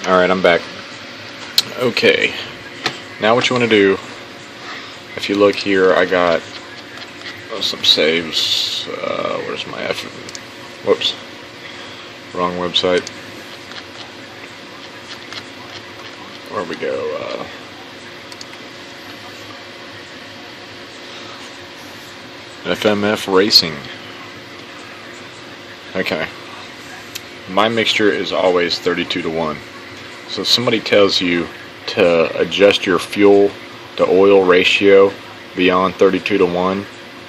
Alright, I'm back. Okay, now what you want to do, if you look here, I got some saves. Where's my whoops, wrong website. Where we go? FMF Racing. Okay. My mixture is always 32-1. So if somebody tells you to adjust your fuel to oil ratio beyond 32-1,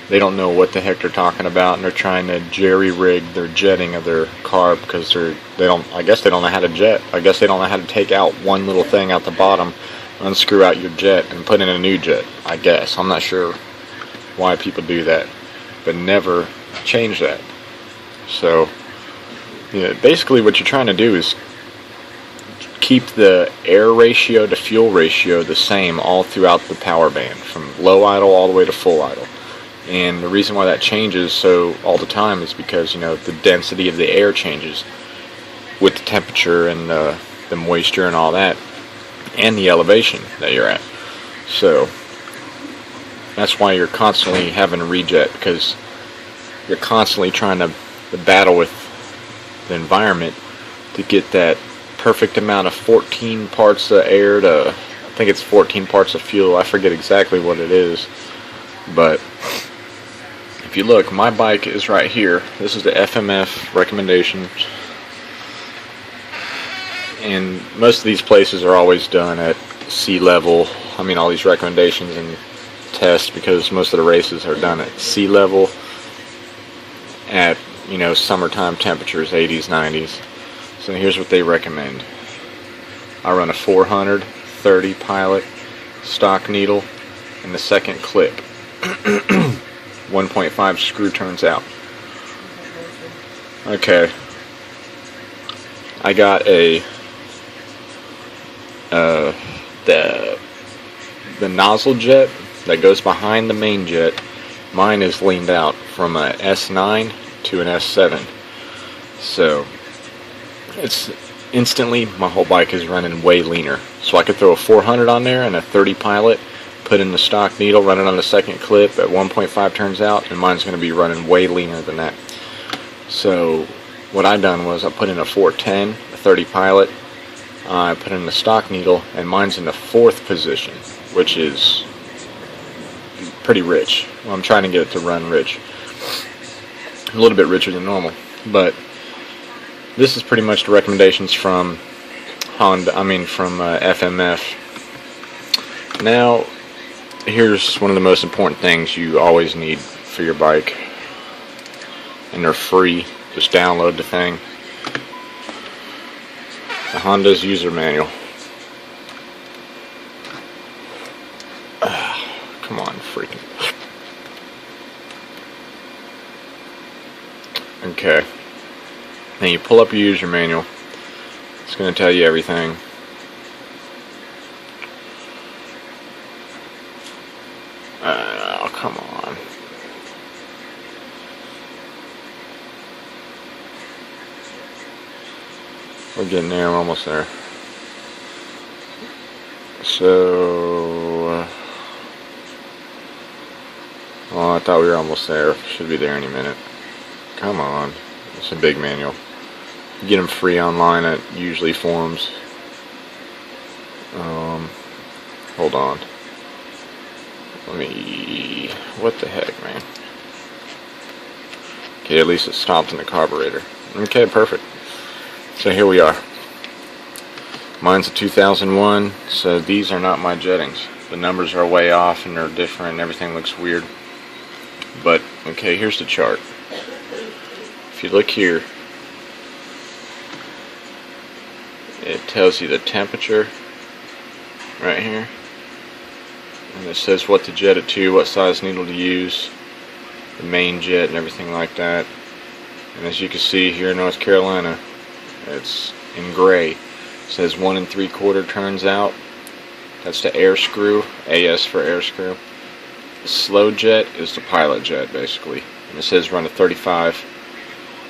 they don't know what the heck they're talking about, and they're trying to jerry-rig their jetting of their carb because I guess they don't know how to jet. I guess they don't know how to take out one little thing out the bottom, unscrew out your jet, and put in a new jet. I guess. I'm not sure why people do that, but never change that. So, basically what you're trying to do is keep the air ratio to fuel ratio the same all throughout the power band, from low idle all the way to full idle. And the reason why that changes so all the time is because the density of the air changes with the temperature and the moisture and all that, and the elevation that you're at. So that's why you're constantly having to rejet, because you're constantly trying to battle with the environment to get that perfect amount of 14 parts of air to, I think it's 14 parts of fuel. I forget exactly what it is, but if you look, my bike is right here. This is the FMF recommendations, and most of these places are always done at sea level. I mean, all these recommendations and tests, because most of the races are done at sea level at summertime temperatures, 80s, 90s. So here's what they recommend. I run a 430 pilot stock needle and the second clip. 1.5 screw turns out. Okay. I got the nozzle jet that goes behind the main jet. Mine is leaned out from a S9 to an S7. So it's instantly, my whole bike is running way leaner. So I could throw a 400 on there and a 30 pilot, put in the stock needle, run it on the second clip at 1.5 turns out, and mine's going to be running way leaner than that. So what I done was I put in a 410, a 30 pilot, I put in the stock needle, and mine's in the fourth position, which is pretty rich. Well, I'm trying to get it to run rich. A little bit richer than normal. But this is pretty much the recommendations from FMF. Now, here's one of the most important things you always need for your bike, and they're free. Just download the thing. The Honda's user manual. Come on, freaking. Okay. Then you pull up your user manual. It's going to tell you everything. Oh, come on. We're getting there. We're almost there. So, well, I thought we were almost there. Should be there any minute. Come on. It's a big manual. You get them free online at usually forums. Hold on. What the heck, man? Okay, at least it stopped in the carburetor. Okay, perfect. So here we are. Mine's a 2001, so these are not my jettings. The numbers are way off and they're different and everything looks weird. But, okay, here's the chart. If you look here, it tells you the temperature right here, and it says what to jet it to, what size needle to use, the main jet and everything like that. And as you can see here in North Carolina, it's in gray. It says 1 3/4 turns out. That's the air screw, AS for air screw. The slow jet is the pilot jet basically, and it says run a 35.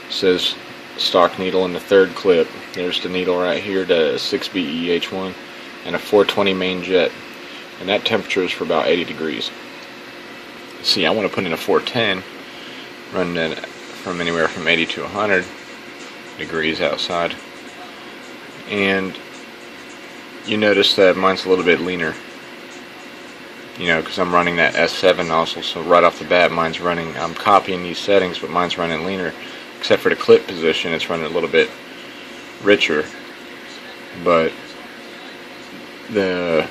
It says stock needle in the third clip. There's the needle right here, the 6BEH1, and a 420 main jet, and that temperature is for about 80 degrees. See, I want to put in a 410, running it from anywhere from 80 to 100 degrees outside, and you notice that mine's a little bit leaner, you know, because I'm running that S7 nozzle, so right off the bat mine's running, I'm copying these settings, but mine's running leaner, except for the clip position, it's running a little bit richer. But the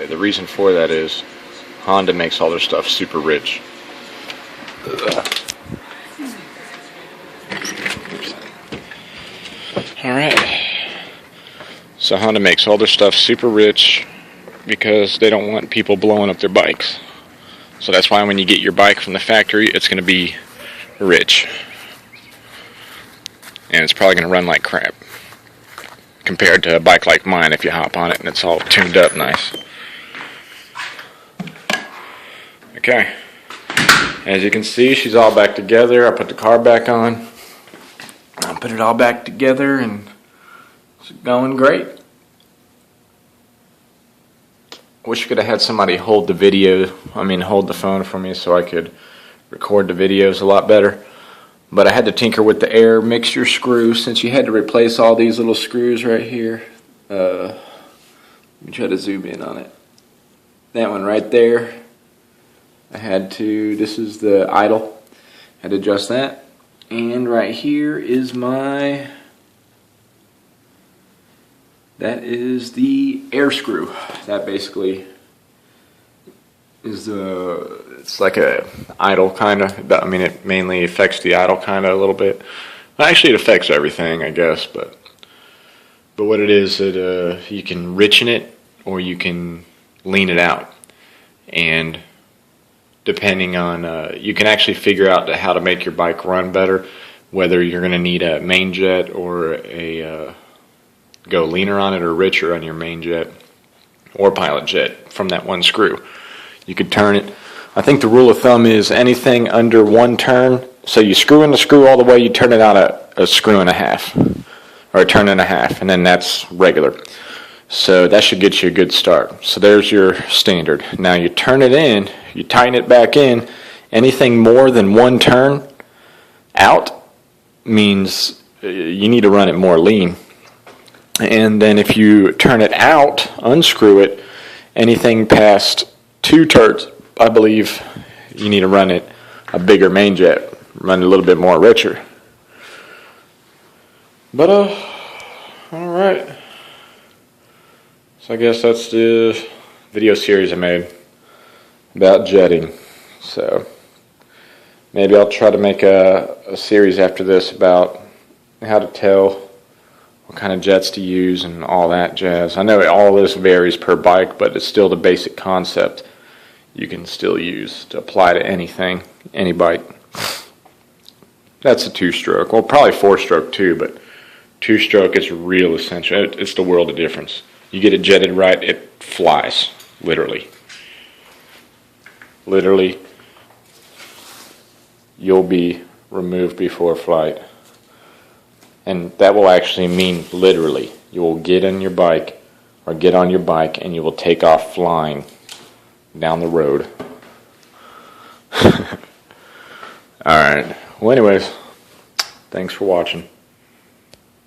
reason for that is Honda makes all their stuff super rich. Alright, so Honda makes all their stuff super rich because they don't want people blowing up their bikes. So that's why when you get your bike from the factory, it's going to be rich. And it's probably going to run like crap compared to a bike like mine if you hop on it and it's all tuned up nice. Okay, as you can see, she's all back together. I put the carb back on. I put it all back together and it's going great. Wish I could have had somebody hold the phone for me so I could record the videos a lot better. But I had to tinker with the air mixture screw since you had to replace all these little screws right here. Let me try to zoom in on it. That one right there. This is the idle. Had to adjust that. And right here is that is the air screw. That basically is it's like a idle kind of. I mean, it mainly affects the idle kind of a little bit. Well, actually, it affects everything, I guess. But what it is, you can richen it or you can lean it out, and depending on, you can actually figure out how to make your bike run better, whether you're going to need a main jet or go leaner on it or richer on your main jet or pilot jet from that one screw. You could turn it. I think the rule of thumb is anything under one turn, so you screw in the screw all the way, you turn it out a screw and a half, or a turn and a half, and then that's regular. So that should get you a good start. So there's your standard. Now you turn it in, you tighten it back in. Anything more than one turn out means you need to run it more lean. And then if you turn it out, unscrew it, anything past 2 turns, I believe you need to run it a bigger main jet, run it a little bit more richer. But alright. So I guess that's the video series I made about jetting. So maybe I'll try to make a series after this about how to tell what kind of jets to use and all that jazz. I know all this varies per bike, but it's still the basic concept you can still use to apply to anything, any bike. That's a 2-stroke. Well, probably 4-stroke too, but 2-stroke is real essential. It's the world of difference. You get it jetted right, it flies, literally. Literally, you'll be removed before flight. And that will actually mean literally. You will get in your bike or get on your bike and you will take off flying down the road. Alright. Well, anyways, thanks for watching.